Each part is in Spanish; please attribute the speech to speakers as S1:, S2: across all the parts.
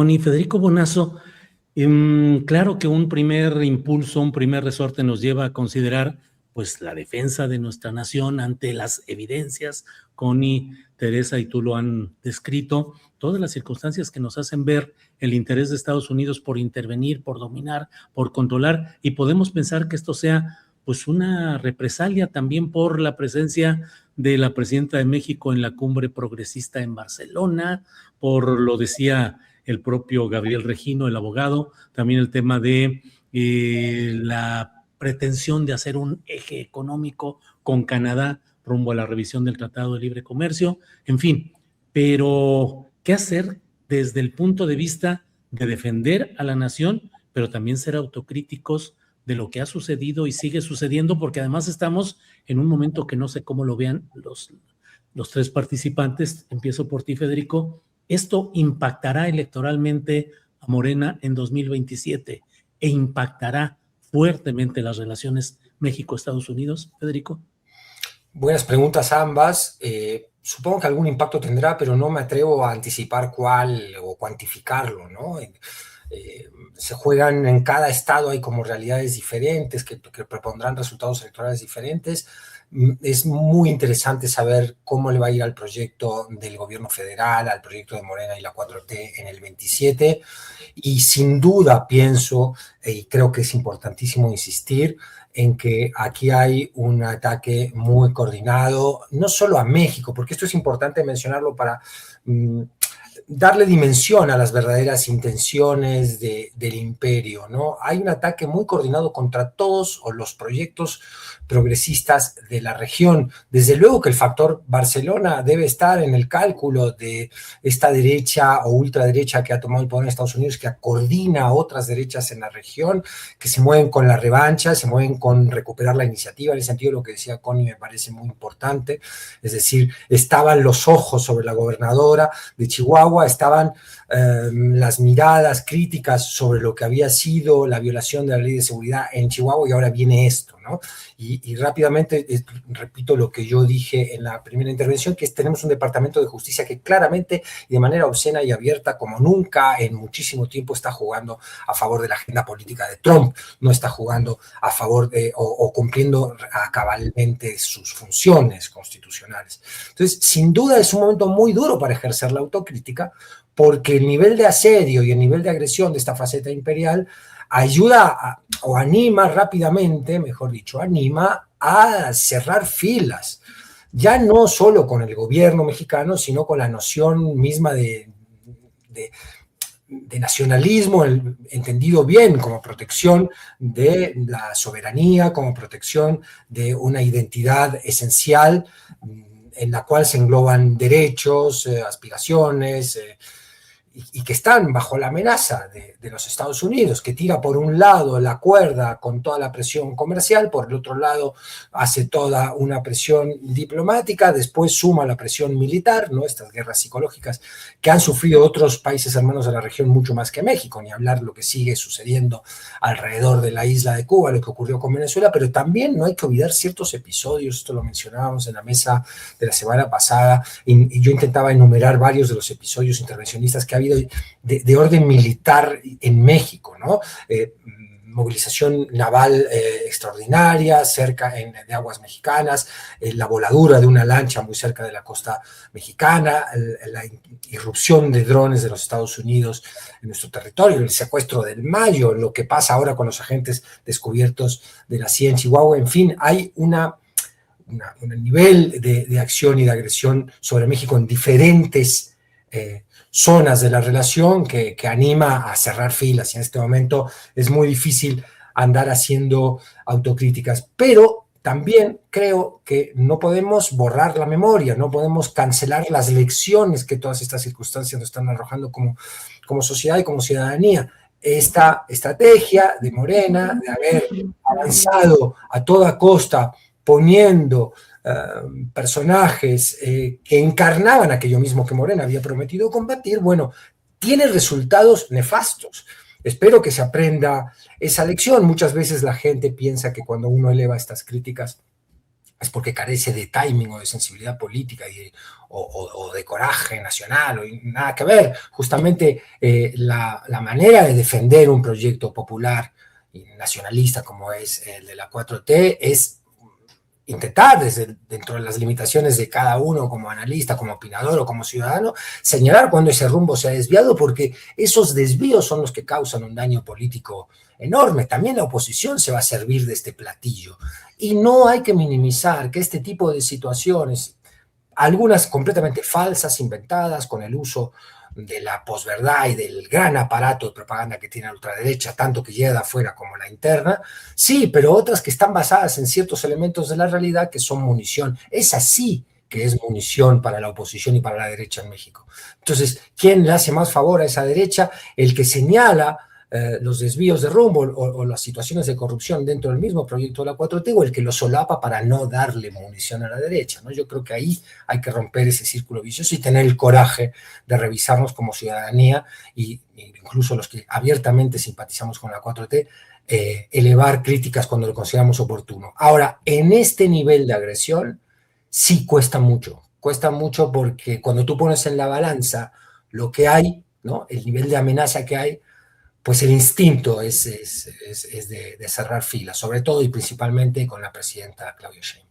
S1: Y Federico Bonazo, claro que un primer impulso, un primer resorte nos lleva a considerar pues la defensa de nuestra nación ante las evidencias. Connie, Teresa y tú lo han descrito, todas las circunstancias que nos hacen ver el interés de Estados Unidos por intervenir, por dominar, por controlar, y podemos pensar que esto sea pues una represalia también por la presencia de la presidenta de México en la cumbre progresista en Barcelona, por lo decía el propio Gabriel Regino, el abogado, también el tema de la pretensión de hacer un eje económico con Canadá rumbo a la revisión del Tratado de Libre Comercio, en fin, pero ¿qué hacer desde el punto de vista de defender a la nación, pero también ser autocríticos de lo que ha sucedido y sigue sucediendo, porque además estamos en un momento que no sé cómo lo vean los tres participantes? Empiezo por ti, Federico. ¿Esto impactará electoralmente a Morena en 2027 e impactará fuertemente las relaciones México-Estados Unidos, Federico?
S2: Buenas preguntas ambas. Supongo que algún impacto tendrá, pero no me atrevo a anticipar cuál o cuantificarlo, ¿no? Se juegan en cada estado, hay como realidades diferentes que propondrán resultados electorales diferentes. Es muy interesante saber cómo le va a ir al proyecto del gobierno federal, al proyecto de Morena y la 4T en el 27. Y sin duda pienso, y creo que es importantísimo insistir, en que aquí hay un ataque muy coordinado, no solo a México, porque esto es importante mencionarlo para darle dimensión a las verdaderas intenciones del imperio, ¿no? Hay un ataque muy coordinado contra todos los proyectos progresistas de la región. Desde luego que el factor Barcelona debe estar en el cálculo de esta derecha o ultraderecha que ha tomado el poder en Estados Unidos, que coordina a otras derechas en la región, que se mueven con la revancha, se mueven con recuperar la iniciativa. En el sentido de lo que decía Connie me parece muy importante, es decir, estaban los ojos sobre la gobernadora de Chihuahua, estaban las miradas críticas sobre lo que había sido la violación de la ley de seguridad en Chihuahua, y ahora viene esto, ¿no? Y rápidamente repito lo que yo dije en la primera intervención, que tenemos un departamento de justicia que claramente y de manera obscena y abierta como nunca en muchísimo tiempo está jugando a favor de la agenda política de Trump, no está jugando a favor de o cumpliendo cabalmente sus funciones constitucionales. Entonces, sin duda es un momento muy duro para ejercer la autocrítica, porque el nivel de asedio y el nivel de agresión de esta faceta imperial ayuda o anima rápidamente, mejor dicho, anima a cerrar filas, ya no solo con el gobierno mexicano, sino con la noción misma de nacionalismo, entendido bien como protección de la soberanía, como protección de una identidad esencial en la cual se engloban derechos, aspiraciones, y que están bajo la amenaza de los Estados Unidos, que tira por un lado la cuerda con toda la presión comercial, por el otro lado hace toda una presión diplomática, después suma la presión militar, ¿no? Estas guerras psicológicas que han sufrido otros países hermanos de la región mucho más que México, ni hablar lo que sigue sucediendo alrededor de la isla de Cuba, lo que ocurrió con Venezuela, pero también no hay que olvidar ciertos episodios, esto lo mencionábamos en la mesa de la semana pasada, y yo intentaba enumerar varios de los episodios intervencionistas que ha habido de orden militar en México, ¿no? Movilización naval extraordinaria cerca de aguas mexicanas, la voladura de una lancha muy cerca de la costa mexicana, la irrupción de drones de los Estados Unidos en nuestro territorio, el secuestro del Mayo, lo que pasa ahora con los agentes descubiertos de la CIA en Chihuahua. En fin, hay un nivel de acción y de agresión sobre México en diferentes zonas de la relación que anima a cerrar filas, y en este momento es muy difícil andar haciendo autocríticas, pero también creo que no podemos borrar la memoria, no podemos cancelar las lecciones que todas estas circunstancias nos están arrojando como sociedad y como ciudadanía. Esta estrategia de Morena de haber avanzado a toda costa poniendo personajes que encarnaban aquello mismo que Morena había prometido combatir, bueno, tiene resultados nefastos. Espero que se aprenda esa lección. Muchas veces la gente piensa que cuando uno eleva estas críticas es porque carece de timing o de sensibilidad política o de coraje nacional, o nada que ver. Justamente la manera de defender un proyecto popular y nacionalista como es el de la 4T es intentar, dentro de las limitaciones de cada uno como analista, como opinador o como ciudadano, señalar cuando ese rumbo se ha desviado, porque esos desvíos son los que causan un daño político enorme. También la oposición se va a servir de este platillo. Y no hay que minimizar que este tipo de situaciones, algunas completamente falsas, inventadas, con el uso de la posverdad y del gran aparato de propaganda que tiene la ultraderecha, tanto que llega de afuera como la interna, sí, pero otras que están basadas en ciertos elementos de la realidad que son munición. Es así que es munición para la oposición y para la derecha en México. Entonces, ¿quién le hace más favor a esa derecha? El que señala los desvíos de rumbo o las situaciones de corrupción dentro del mismo proyecto de la 4T, o el que lo solapa para no darle munición a la derecha, ¿no? Yo creo que ahí hay que romper ese círculo vicioso y tener el coraje de revisarnos como ciudadanía, y incluso los que abiertamente simpatizamos con la 4T, elevar críticas cuando lo consideramos oportuno. Ahora, en este nivel de agresión sí cuesta mucho porque cuando tú pones en la balanza lo que hay, ¿no? El nivel de amenaza que hay, pues el instinto es de cerrar filas, sobre todo y principalmente con la presidenta Claudia Sheinbaum.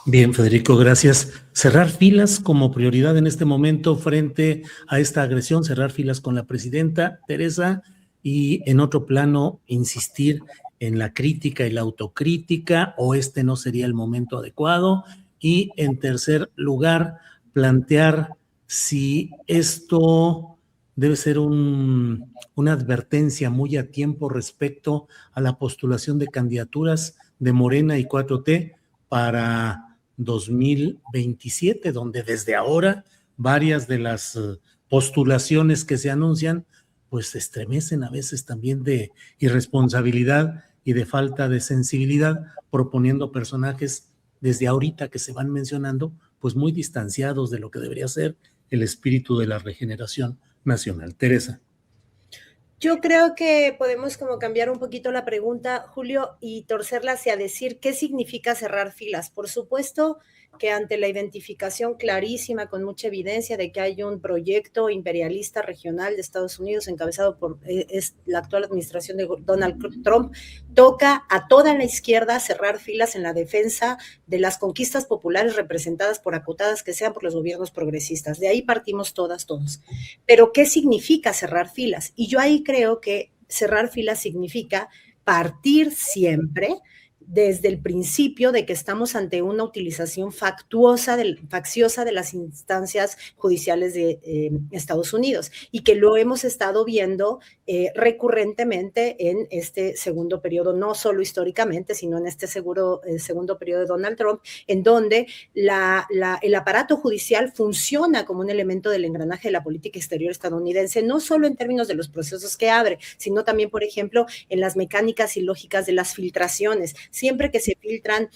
S1: Bien, Federico, gracias. Cerrar filas como prioridad en este momento frente a esta agresión, cerrar filas con la presidenta Teresa, y en otro plano insistir en la crítica y la autocrítica, o este no sería el momento adecuado, y en tercer lugar, plantear si esto debe ser una advertencia muy a tiempo respecto a la postulación de candidaturas de Morena y 4T para 2027, donde desde ahora varias de las postulaciones que se anuncian pues se estremecen a veces también de irresponsabilidad y de falta de sensibilidad, proponiendo personajes desde ahorita que se van mencionando, pues muy distanciados de lo que debería ser el espíritu de la regeneración nacional. Teresa.
S3: Yo creo que podemos como cambiar un poquito la pregunta, Julio, y torcerla hacia decir qué significa cerrar filas. Por supuesto que ante la identificación clarísima, con mucha evidencia de que hay un proyecto imperialista regional de Estados Unidos encabezado por la actual administración de Donald Trump, toca a toda la izquierda cerrar filas en la defensa de las conquistas populares representadas, por acotadas que sean, por los gobiernos progresistas. De ahí partimos todos. Pero ¿qué significa cerrar filas? Y yo ahí creo que cerrar filas significa partir siempre desde el principio de que estamos ante una utilización facciosa de las instancias judiciales de Estados Unidos, y que lo hemos estado viendo recurrentemente en este segundo periodo, no solo históricamente, sino en este segundo periodo de Donald Trump, en donde el aparato judicial funciona como un elemento del engranaje de la política exterior estadounidense, no solo en términos de los procesos que abre, sino también, por ejemplo, en las mecánicas y lógicas de las filtraciones. Siempre que se filtran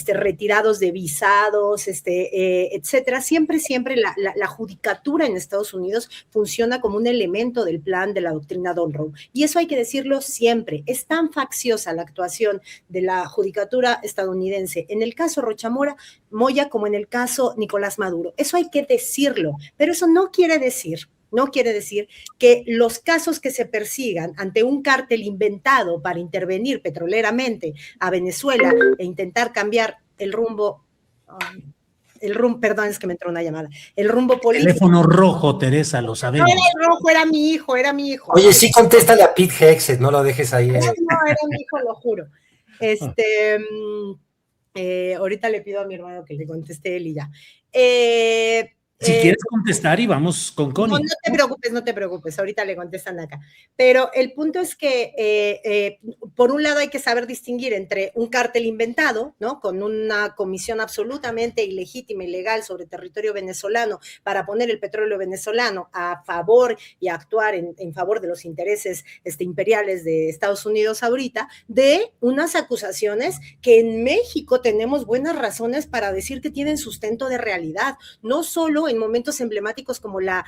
S3: retirados de visados, etcétera, siempre la judicatura en Estados Unidos funciona como un elemento del plan de la doctrina Monroe. Y eso hay que decirlo siempre. Es tan facciosa la actuación de la judicatura estadounidense en el caso Rocha Moya como en el caso Nicolás Maduro. Eso hay que decirlo, pero eso no quiere decir que los casos que se persigan ante un cártel inventado para intervenir petroleramente a Venezuela e intentar cambiar el rumbo, perdón, es que me entró una llamada, el rumbo político.
S1: Teléfono rojo, Teresa, lo sabemos.
S3: No era rojo, era mi hijo.
S2: Oye, sí, contéstale a Pete Hexet, no lo dejes ahí.
S3: No, era mi hijo, lo juro. Ahorita le pido a mi hermano que le conteste él y ya.
S1: Si quieres contestar y vamos con Connie.
S3: No te preocupes, ahorita le contestan acá. Pero el punto es que, por un lado, hay que saber distinguir entre un cártel inventado, ¿no? Con una comisión absolutamente ilegítima y ilegal sobre territorio venezolano para poner el petróleo venezolano a favor y actuar en favor de los intereses imperiales de Estados Unidos ahorita, de unas acusaciones que en México tenemos buenas razones para decir que tienen sustento de realidad, no solo en momentos emblemáticos como la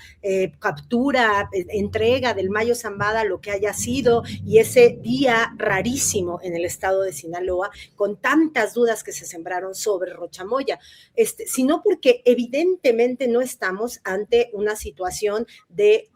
S3: captura, entrega del Mayo Zambada, lo que haya sido, y ese día rarísimo en el estado de Sinaloa, con tantas dudas que se sembraron sobre Rocha Moya, sino porque evidentemente no estamos ante una situación de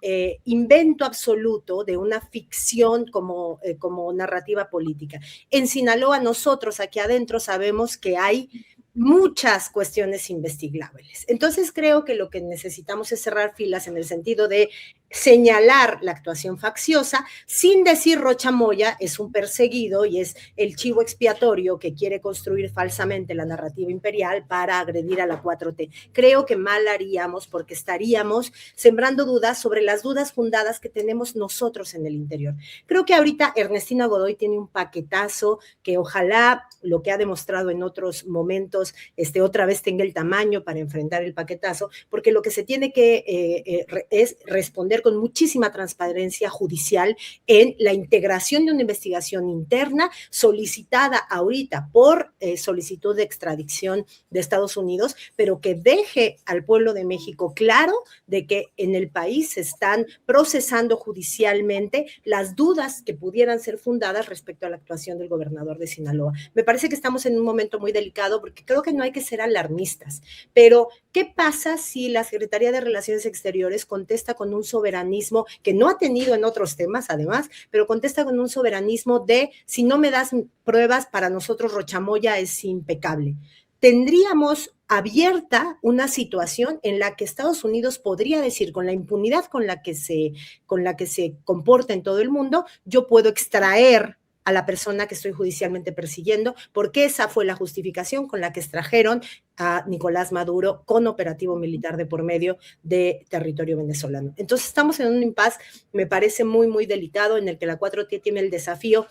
S3: invento absoluto, de una ficción como narrativa política. En Sinaloa nosotros aquí adentro sabemos que hay muchas cuestiones investigables. Entonces creo que lo que necesitamos es cerrar filas en el sentido de señalar la actuación facciosa sin decir Rocha Moya es un perseguido y es el chivo expiatorio que quiere construir falsamente la narrativa imperial para agredir a la 4T. Creo que mal haríamos porque estaríamos sembrando dudas sobre las dudas fundadas que tenemos nosotros en el interior. Creo que ahorita Ernestina Godoy tiene un paquetazo que ojalá lo que ha demostrado en otros momentos otra vez tenga el tamaño para enfrentar el paquetazo, porque lo que se tiene que es responder con muchísima transparencia judicial en la integración de una investigación interna solicitada ahorita por solicitud de extradición de Estados Unidos, pero que deje al pueblo de México claro de que en el país se están procesando judicialmente las dudas que pudieran ser fundadas respecto a la actuación del gobernador de Sinaloa. Me parece que estamos en un momento muy delicado porque creo que no hay que ser alarmistas, pero ¿qué pasa si la Secretaría de Relaciones Exteriores contesta con un soberanismo que no ha tenido en otros temas, además, pero contesta con un soberanismo de si no me das pruebas, para nosotros Rocha Moya es impecable? Tendríamos abierta una situación en la que Estados Unidos podría decir, con la impunidad con la que se comporta en todo el mundo, yo puedo extraer a la persona que estoy judicialmente persiguiendo, porque esa fue la justificación con la que extrajeron a Nicolás Maduro con operativo militar de por medio de territorio venezolano. Entonces estamos en un impasse, me parece muy, muy delicado, en el que la 4T tiene el desafío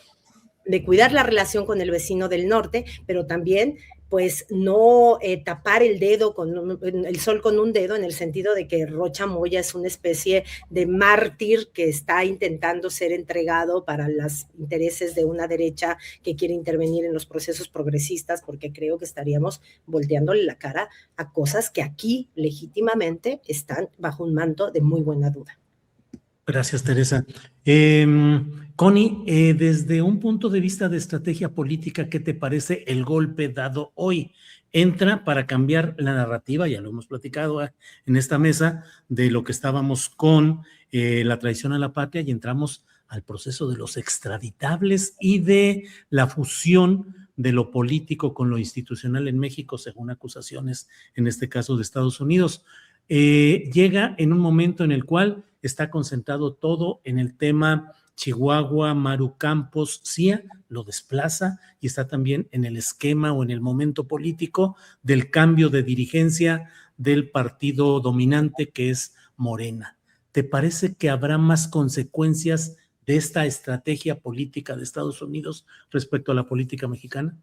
S3: de cuidar la relación con el vecino del norte, pero también pues no tapar el sol con un dedo, en el sentido de que Rocha Moya es una especie de mártir que está intentando ser entregado para los intereses de una derecha que quiere intervenir en los procesos progresistas, porque creo que estaríamos volteándole la cara a cosas que aquí legítimamente están bajo un manto de muy buena duda.
S1: Gracias, Teresa. Connie, desde un punto de vista de estrategia política, ¿qué te parece el golpe dado hoy? Entra para cambiar la narrativa, ya lo hemos platicado en esta mesa, de lo que estábamos con la traición a la patria, y entramos al proceso de los extraditables y de la fusión de lo político con lo institucional en México, según acusaciones, en este caso de Estados Unidos. Llega en un momento en el cual está concentrado todo en el tema Chihuahua, Maru Campos, CIA, lo desplaza y está también en el esquema o en el momento político del cambio de dirigencia del partido dominante que es Morena. ¿Te parece que habrá más consecuencias de esta estrategia política de Estados Unidos respecto a la política mexicana?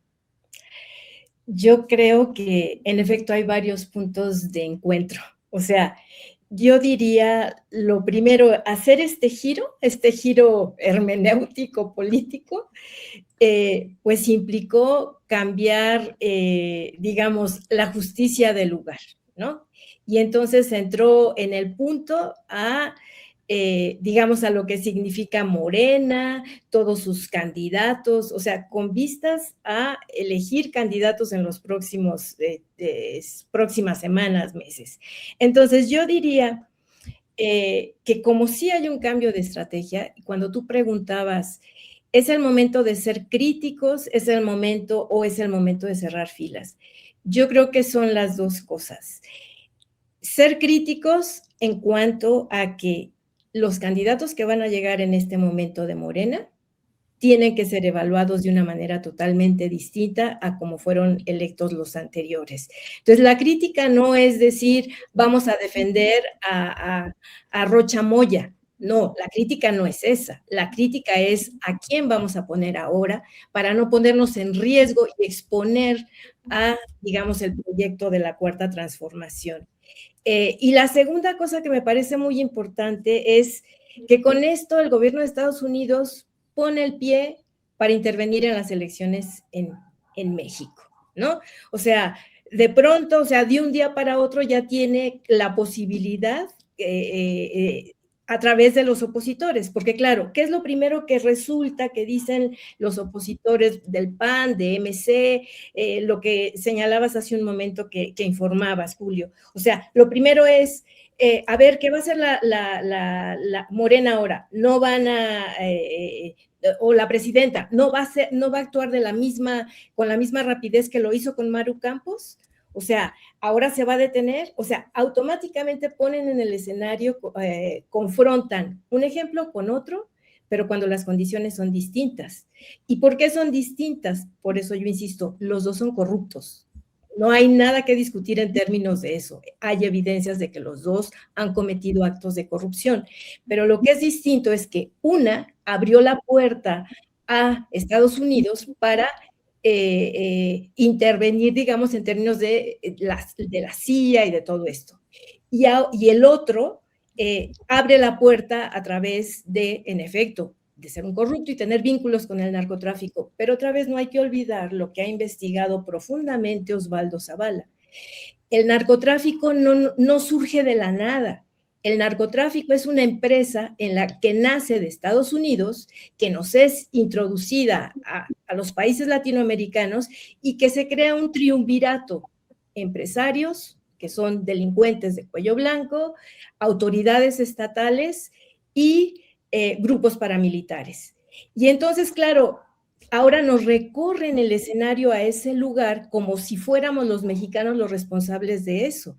S4: Yo creo que en efecto hay varios puntos de encuentro. O sea, yo diría, lo primero, hacer este giro hermenéutico político, pues implicó cambiar, digamos, la justicia del lugar, ¿no? Y entonces entró en el punto digamos, a lo que significa Morena, todos sus candidatos, o sea, con vistas a elegir candidatos en los próximas semanas, meses. Entonces, yo diría que como sí hay un cambio de estrategia, cuando tú preguntabas, ¿es el momento de ser críticos? ¿Es el momento o es el momento de cerrar filas? Yo creo que son las dos cosas. Ser críticos en cuanto a que los candidatos que van a llegar en este momento de Morena tienen que ser evaluados de una manera totalmente distinta a como fueron electos los anteriores. Entonces, la crítica no es decir, vamos a defender a Rocha Moya. No, la crítica no es esa. La crítica es a quién vamos a poner ahora para no ponernos en riesgo y exponer a, digamos, el proyecto de la Cuarta Transformación. Y la segunda cosa que me parece muy importante es que con esto el gobierno de Estados Unidos pone el pie para intervenir en las elecciones en México, ¿no? O sea, de pronto, o sea, de un día para otro ya tiene la posibilidad a través de los opositores, porque claro, ¿qué es lo primero que resulta que dicen los opositores del PAN, de MC, lo que señalabas hace un momento que informabas, Julio? O sea, lo primero es, a ver, ¿qué va a hacer la Morena ahora? No van a... o la presidenta, no va a actuar con la misma rapidez que lo hizo con Maru Campos. O sea, ahora se va a detener, o sea, automáticamente ponen en el escenario, confrontan un ejemplo con otro, pero cuando las condiciones son distintas. ¿Y por qué son distintas? Por eso yo insisto, los dos son corruptos. No hay nada que discutir en términos de eso. Hay evidencias de que los dos han cometido actos de corrupción, pero lo que es distinto es que una abrió la puerta a Estados Unidos para intervenir, digamos, en términos de la CIA y de todo esto. Y el otro abre la puerta a través de, en efecto, de ser un corrupto y tener vínculos con el narcotráfico. Pero otra vez no hay que olvidar lo que ha investigado profundamente Osvaldo Zavala. El narcotráfico no surge de la nada. El narcotráfico es una empresa en la que nace de Estados Unidos, que nos es introducida a los países latinoamericanos y que se crea un triunvirato: empresarios, que son delincuentes de cuello blanco, autoridades estatales y grupos paramilitares. Y entonces, claro, ahora nos recorren el escenario a ese lugar como si fuéramos los mexicanos los responsables de eso.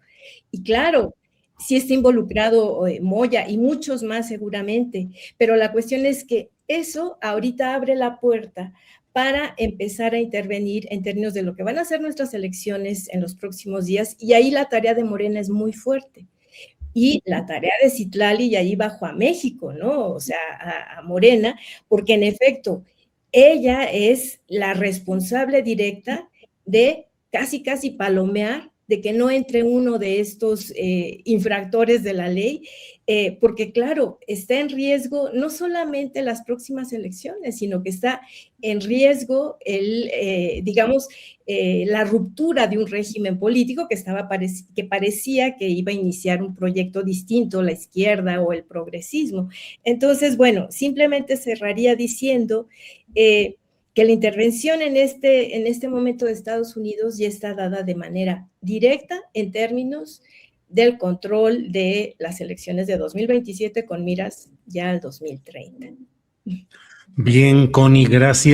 S4: Y claro, sí está involucrado Moya y muchos más seguramente, pero la cuestión es que eso ahorita abre la puerta para empezar a intervenir en términos de lo que van a ser nuestras elecciones en los próximos días, y ahí la tarea de Morena es muy fuerte. Y la tarea de Citlali, y ahí bajo a México, ¿no? O sea, a Morena, porque en efecto, ella es la responsable directa de casi palomear de que no entre uno de estos infractores de la ley, porque claro, está en riesgo no solamente las próximas elecciones, sino que está en riesgo la ruptura de un régimen político que parecía que iba a iniciar un proyecto distinto, la izquierda o el progresismo. Entonces, bueno, simplemente cerraría diciendo que la intervención en este momento de Estados Unidos ya está dada de manera directa en términos del control de las elecciones de 2027 con miras ya al 2030.
S1: Bien, Connie, gracias.